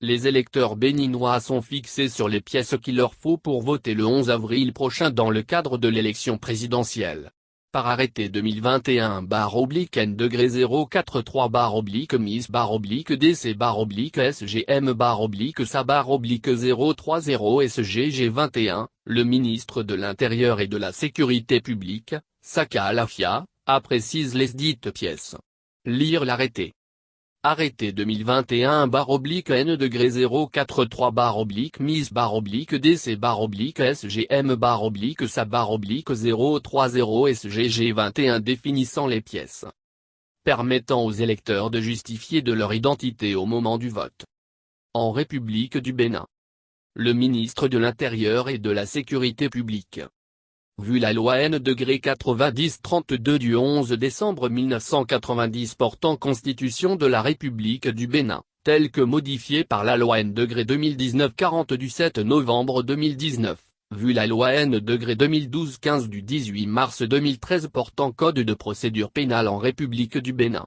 Les électeurs béninois sont fixés sur les pièces qu'il leur faut pour voter le 11 avril prochain dans le cadre de l'élection présidentielle. Par arrêté 2021-Mise-SGM-SA-SG-030-SGG21, le ministre de l'Intérieur et de la Sécurité publique, Saka Alafia, précise lesdites pièces. Lire l'arrêté. Arrêté 2021-Mise-SGM-SA-030-SGG21 définissant les pièces permettant aux électeurs de justifier de leur identité au moment du vote. En République du Bénin. Le ministre de l'Intérieur et de la Sécurité publique. Vu la loi N-90-32 du 11 décembre 1990 portant Constitution de la République du Bénin, telle que modifiée par la loi N-2019-40 du 7 novembre 2019, vu la loi N-2012-15 du 18 mars 2013 portant Code de procédure pénale en République du Bénin.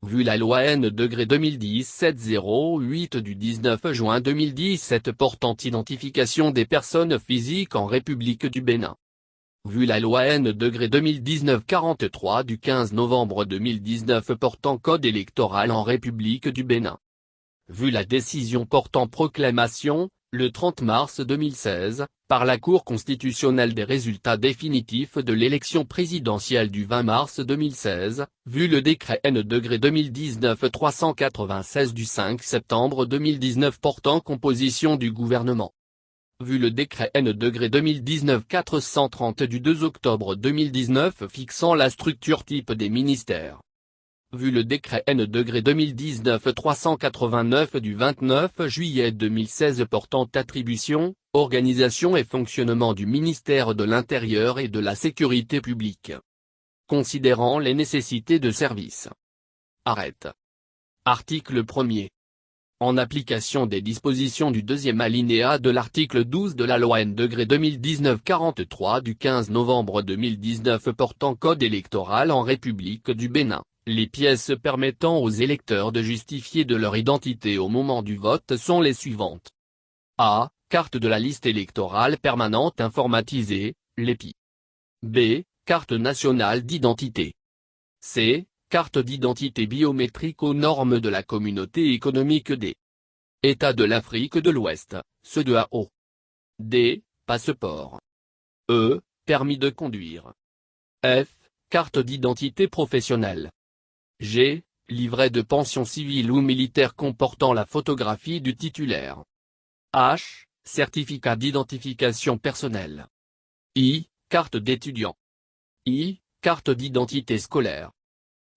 Vu la loi N-2017-08 du 19 juin 2017 portant identification des personnes physiques en République du Bénin. Vu la loi N-2019-43 du 15 novembre 2019 portant Code électoral en République du Bénin. Vu la décision portant proclamation, le 30 mars 2016, par la Cour constitutionnelle des résultats définitifs de l'élection présidentielle du 20 mars 2016, vu le décret N-2019-396 du 5 septembre 2019 portant composition du gouvernement. Vu le décret N-2019-430 du 2 octobre 2019 fixant la structure type des ministères. Vu le décret N-2019-389 du 29 juillet 2016 portant attribution, organisation et fonctionnement du ministère de l'Intérieur et de la Sécurité publique. Considérant les nécessités de service. Arrête. Article 1er. En application des dispositions du deuxième alinéa de l'article 12 de la loi N-2019-43 du 15 novembre 2019 portant Code électoral en République du Bénin, les pièces permettant aux électeurs de justifier de leur identité au moment du vote sont les suivantes. A. Carte de la liste électorale permanente informatisée, l'EPI. B. Carte nationale d'identité. C. Carte d'identité biométrique aux normes de la Communauté économique des États de l'Afrique de l'Ouest, CEDEAO. D. Passeport. E. Permis de conduire. F. Carte d'identité professionnelle. G. Livret de pension civile ou militaire comportant la photographie du titulaire. H. Certificat d'identification personnelle. I. Carte d'étudiant. I. Carte d'identité scolaire.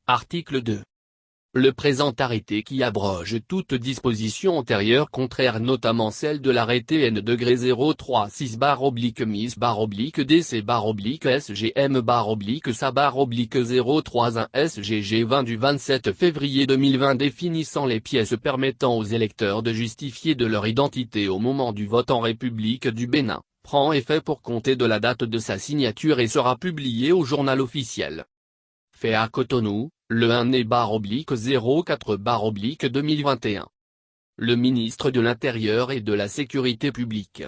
Article 2. Le présent arrêté qui abroge toute disposition antérieure contraire notamment celle de l'arrêté N-036-DC-DC-SGM-SA-031-SGG20 du 27 février 2020 définissant les pièces permettant aux électeurs de justifier de leur identité au moment du vote en République du Bénin, prend effet pour compter de la date de sa signature et sera publié au journal officiel. Fait à Cotonou, le 1-04-2021. Le ministre de l'Intérieur et de la Sécurité publique.